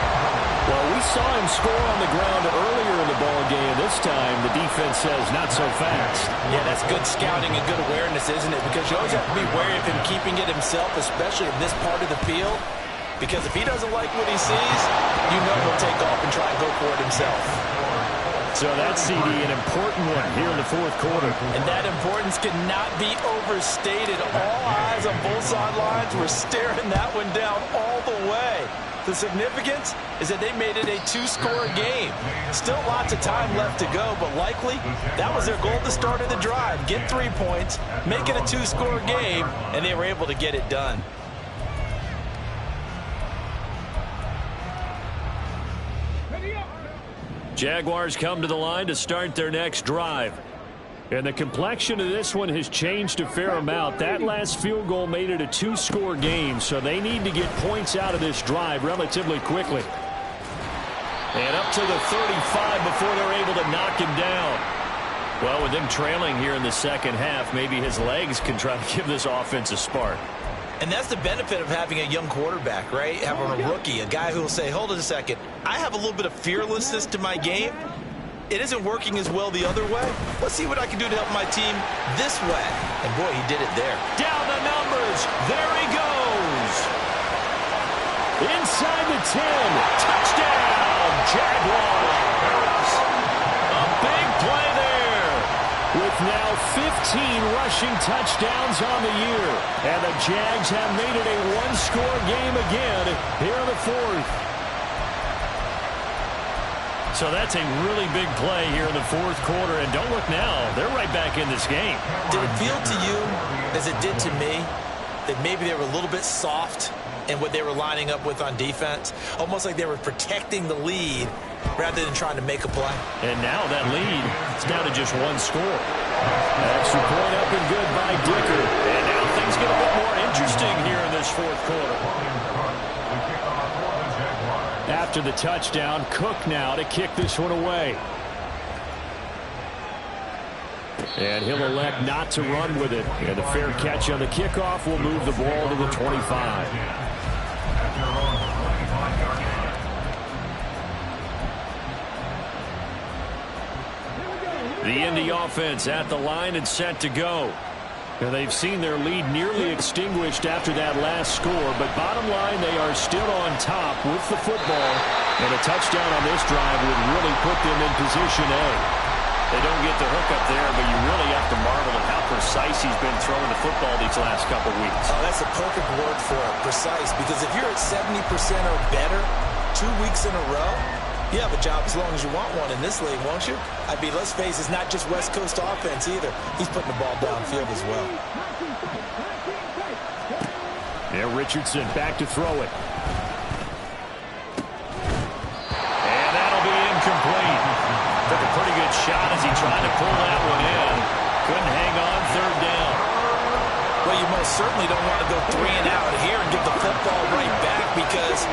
Well, we saw him score on the ground earlier in the ball game. This time, the defense says not so fast. Yeah, that's good scouting and good awareness, isn't it? Because you always have to be wary of him keeping it himself, especially in this part of the field. Because if he doesn't like what he sees, you know he'll take off and try and go for it himself. So that's, CD, an important one here in the 4th quarter. And that importance cannot be overstated. All eyes on both sidelines were staring that one down all the way. The significance is that they made it a 2-score game. Still lots of time left to go, but likely that was their goal at the start of the drive. Get 3 points, make it a 2-score game, and they were able to get it done. Jaguars come to the line to start their next drive. And the complexion of this one has changed a fair amount. That last field goal made it a 2-score game, so they need to get points out of this drive relatively quickly. And up to the 35 before they're able to knock him down. Well, with them trailing here in the 2nd half, maybe his legs can try to give this offense a spark. And that's the benefit of having a young quarterback, right? Having a rookie, a guy who will say, hold it a second, I have a little bit of fearlessness to my game. It isn't working as well the other way. Let's see what I can do to help my team this way. And boy, he did it there. Down the numbers. There he goes. Inside the 10. Touchdown, Jaguars. A big play there. With now 15 rushing touchdowns on the year. And the Jags have made it a 1-score game again here in the 4th. So that's a really big play here in the 4th quarter. And don't look now. They're right back in this game. Did it feel to you, as it did to me, that maybe they were a little bit soft in what they were lining up with on defense? Almost like they were protecting the lead rather than trying to make a play. And now that lead is down to just 1 score. Extra point up and good by Dicker. And now things get a bit more interesting here in this fourth quarter. After the touchdown, Cook now to kick this one away. And he'll elect not to run with it. And a fair catch on the kickoff will move the ball to the 25. The Indy offense at the line and set to go. And they've seen their lead nearly extinguished after that last score. But bottom line, they are still on top with the football. And a touchdown on this drive would really put them in position A. They don't get the hook up there, but you really have to marvel at how precise he's been throwing the football these last couple weeks. Oh, that's a perfect word for it, precise. Because if you're at 70% or better 2 weeks in a row, you have a job as long as you want one in this league, won't you? I mean, let's face it, it's not just West Coast offense either. He's putting the ball downfield as well. Yeah, Richardson back to throw it. And that'll be incomplete. Took a pretty good shot as he tried to pull that one in. Couldn't hang on third down. Well, you most certainly don't want to go 3 and out here and give the football right back because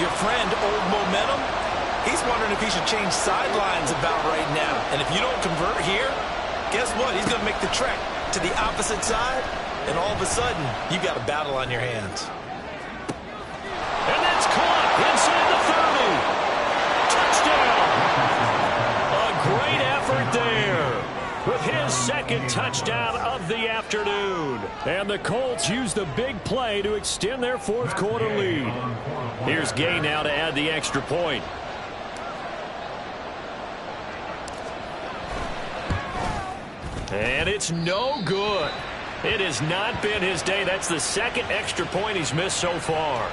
your friend, Old Momentum, he's wondering if he should change sidelines about right now. And if you don't convert here, guess what? He's going to make the trek to the opposite side, and all of a sudden, you got a battle on your hands. And that's caught inside the 30. Touchdown. A great effort there with his second touchdown of the afternoon. And the Colts use the big play to extend their fourth quarter lead. Here's Gay now to add the extra point. And it's no good. It has not been his day. That's the second extra point he's missed so far.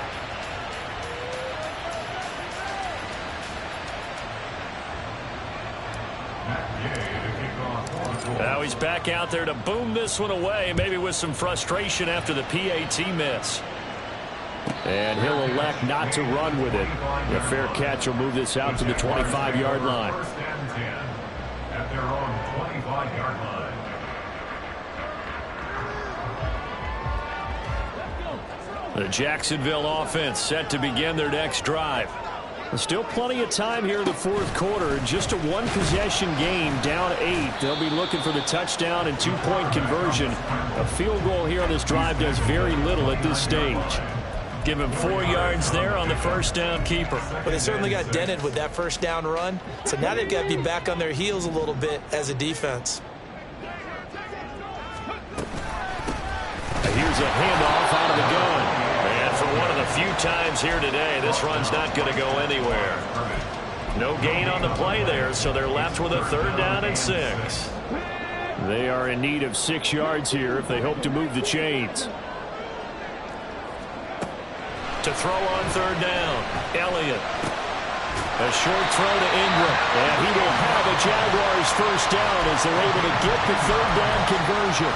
Now he's back out there to boom this one away, maybe with some frustration after the PAT miss. And he'll elect not to run with it. A fair catch will move this out to the 25-yard line. First and 10 at their own 25-yard line. The Jacksonville offense set to begin their next drive. There's still plenty of time here in the fourth quarter. Just a one-possession game, down 8. They'll be looking for the touchdown and two-point conversion. A field goal here on this drive does very little at this stage. Give him 4 yards there on the first down keeper. But they certainly got dented with that first down run. So now they've got to be back on their heels a little bit as a defense. Here's a handoff out of the gun. And for one of the few times here today, this run's not going to go anywhere. No gain on the play there, so they're left with a third down and 6. They are in need of 6 yards here if they hope to move the chains. To throw on third down, Elliott. A short throw to Ingram. And he will have a Jaguars first down as they're able to get the third down conversion.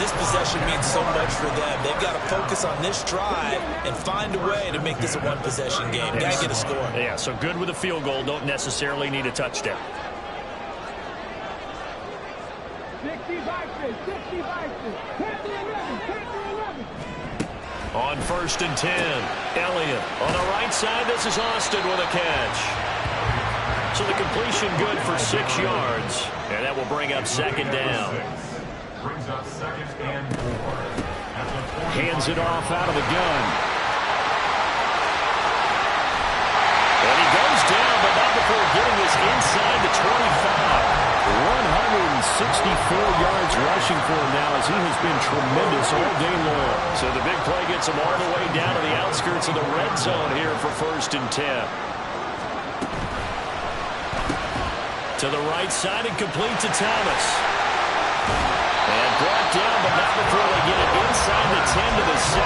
This possession means so much for them. They've got to focus on this drive and find a way to make this a one-possession game. Got to get a score. Yeah, so good with a field goal. Don't necessarily need a touchdown. 65, 65, 11. On first and 10, Elliott. On the right side, this is Austin with a catch. So the completion good for 6 yards. And that will bring up second down. Brings up second and 4. Hands it off out of the gun. And he goes down, but not before getting this inside the 25. 164 yards rushing for him now as he has been tremendous all day long. So the big play gets him all the way down to the outskirts of the red zone here for first and 10. To the right side and complete to Thomas. And brought down, but not before they get it inside the 10 to the 7.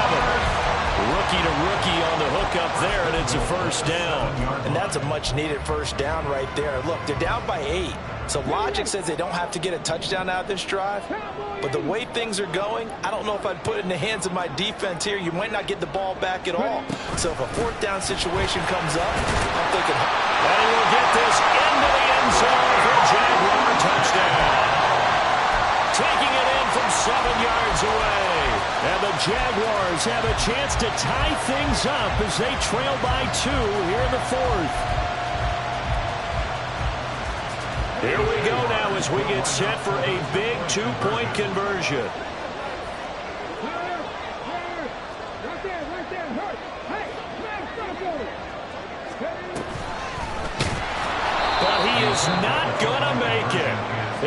Rookie to rookie on the hook up there, and it's a first down. And that's a much-needed first down right there. Look, they're down by 8. So logic says they don't have to get a touchdown out of this drive. But the way things are going, I don't know if I'd put it in the hands of my defense here. You might not get the ball back at all. So if a fourth down situation comes up, I'm thinking, and he will get this into the end zone for a Jaguar touchdown. Taking it in from 7 yards away. And the Jaguars have a chance to tie things up as they trail by 2 here in the 4th. Here we go now as we get set for a big 2-point conversion. But he is not going to make it.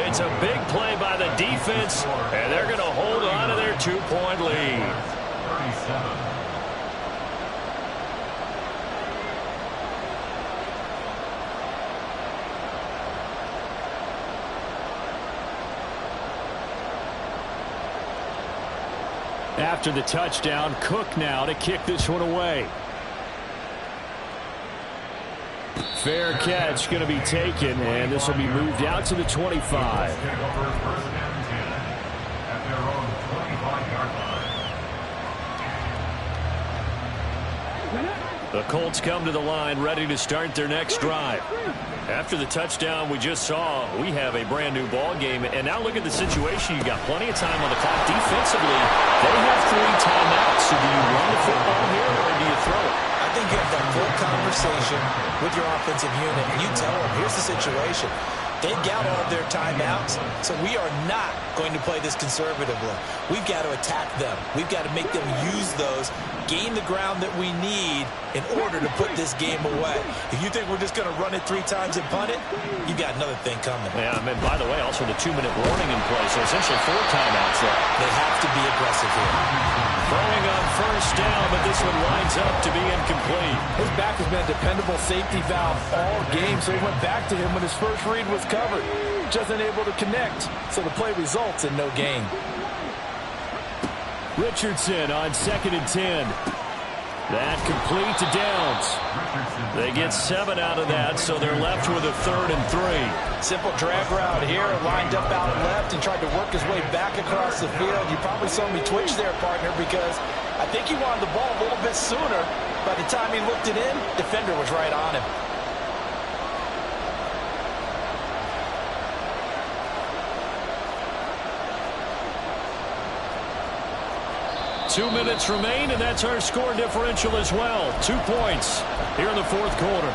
It's a big play by the defense, and they're going to hold on to their 2-point lead. 37. After the touchdown, Cook now to kick this one away. Fair catch going to be taken, and this will be moved out to the 25. Take over 1st and 10 at their own 25-yard line. The Colts come to the line ready to start their next drive. After the touchdown we just saw, we have a brand new ball game. And now look at the situation. You got plenty of time on the clock. Defensively, they have 3 timeouts. So do you run the football here or do you throw it? I think you have that full conversation with your offensive unit, and you tell them, here's the situation. They've got all of their timeouts, so we are not going to play this conservatively. We've got to attack them. We've got to make them use those, gain the ground that we need in order to put this game away. If you think we're just going to run it 3 times and punt it, you've got another thing coming. Yeah, and by the way, also the 2-minute warning in play, so essentially 4 timeouts left. They have to be aggressive here. Throwing on 1st down, but this one lines up to be incomplete. His back has been a dependable safety valve all game, so he went back to him when his first read was covered. Just unable to connect, so the play results in no gain. Richardson on 2nd and 10. That complete to Downs. They get 7 out of that, so they're left with a 3rd and 3. Simple drag route here, lined up out left and tried to work his way back across the field. You probably saw me twitch there, partner, because I think he wanted the ball a little bit sooner. By the time he looked it in, defender was right on him. Two minutes remain, and that's our score differential as well. 2 points here in the 4th quarter.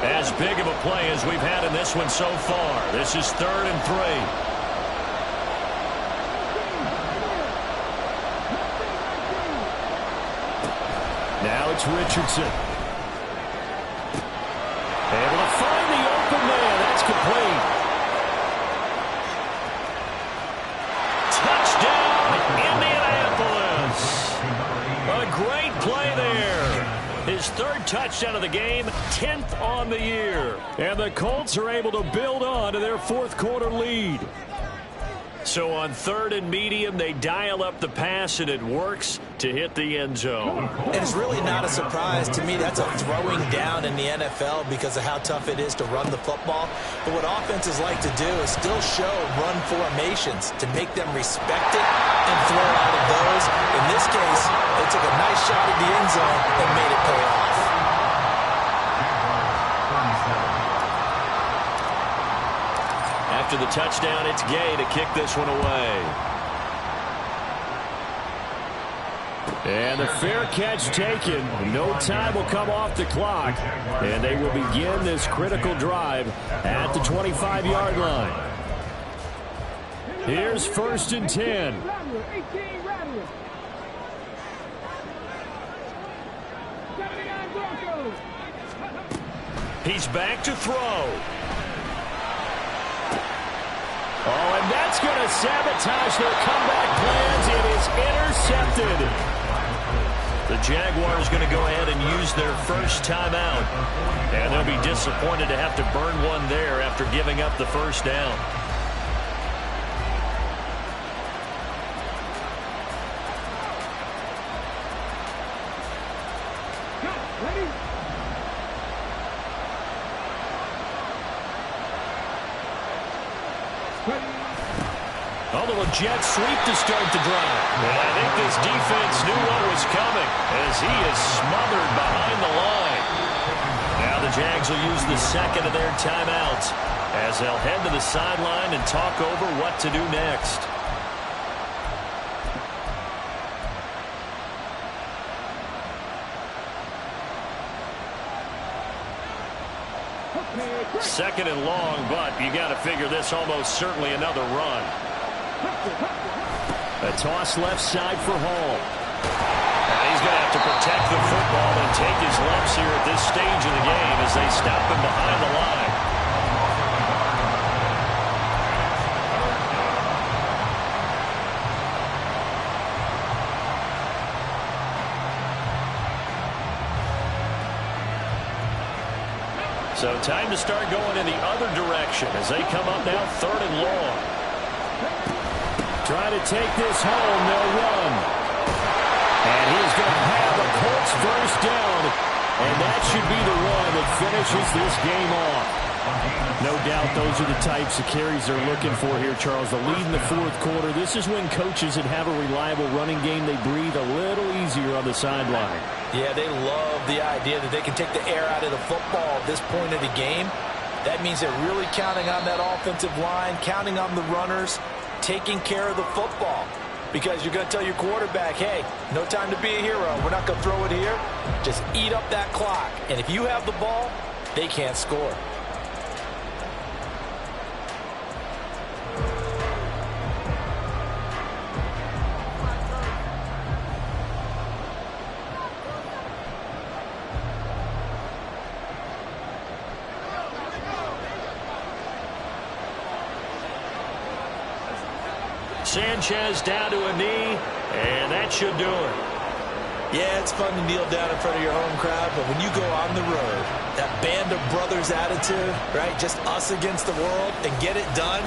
As big of a play as we've had in this one so far. This is 3rd and 3. Now it's Richardson. Able to find the open man. That's complete. Touchdown, Indianapolis. A great play there. His 3rd touchdown of the game, 10th on the year. And the Colts are able to build on to their 4th quarter lead. So on 3rd and medium, they dial up the pass, and it works to hit the end zone. And it's really not a surprise to me. That's a throwing down in the NFL because of how tough it is to run the football. But what offenses like to do is still show run formations to make them respect it and throw out of those. In this case, they took a nice shot at the end zone and made it pay off. After the touchdown, it's Gay to kick this one away. And the fair catch taken. No time will come off the clock. And they will begin this critical drive at the 25-yard line. Here's 1st and 10. He's back to throw. Oh, and that's going to sabotage their comeback plans. It is intercepted. The Jaguars going to go ahead and use their 1st timeout. And they'll be disappointed to have to burn one there after giving up the 1st down. A little jet sweep to start the drive. And I think this defense knew what was coming as he is smothered behind the line. Now the Jags will use the second of their timeouts as they'll head to the sideline and talk over what to do next. Second and long, but you got to figure this almost certainly another run. A toss left side for Hall. And he's going to have to protect the football and take his lumps here at this stage of the game as they stop him behind the line. So time to start going in the other direction as they come up now 3rd and long. Try to take this home, they'll run. And he's going to have a Colts first down, and that should be the one that finishes this game off. No doubt those are the types of carries they're looking for here, Charles. The lead in the 4th quarter. This is when coaches that have a reliable running game, they breathe a little easier on the sideline. Yeah, they love the idea that they can take the air out of the football at this point of the game. That means they're really counting on that offensive line, counting on the runners, taking care of the football. Because you're going to tell your quarterback, hey, no time to be a hero. We're not going to throw it here. Just eat up that clock. And if you have the ball, they can't score. Sanchez down to a knee, and that should do it. Yeah, it's fun to kneel down in front of your home crowd, but when you go on the road, that band of brothers attitude, right, just us against the world, and get it done,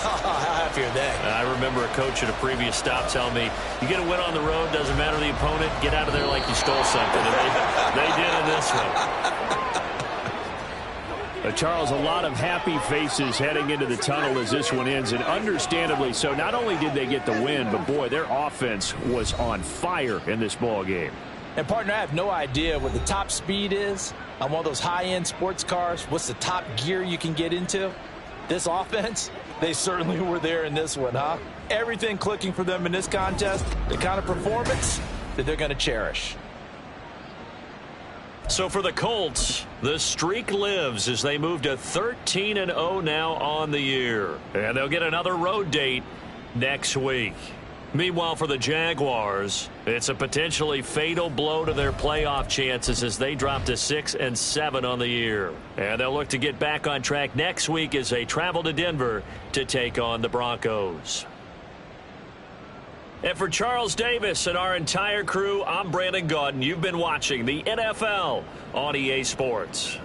how happy are they? I remember a coach at a previous stop telling me, you get a win on the road, doesn't matter the opponent, get out of there like you stole something. And they did in this one. Charles, a lot of happy faces heading into the tunnel as this one ends, and understandably so. Not only did they get the win, but, boy, their offense was on fire in this ball game. And, partner, I have no idea what the top speed is on one of those high-end sports cars. What's the top gear you can get into? This offense, they certainly were there in this one, huh? Everything clicking for them in this contest, the kind of performance that they're going to cherish. So for the Colts, the streak lives as they move to 13-0 now on the year. And they'll get another road date next week. Meanwhile, for the Jaguars, it's a potentially fatal blow to their playoff chances as they drop to 6-7 on the year. And they'll look to get back on track next week as they travel to Denver to take on the Broncos. And for Charles Davis and our entire crew, I'm Brandon Gaudin. You've been watching the NFL on EA Sports.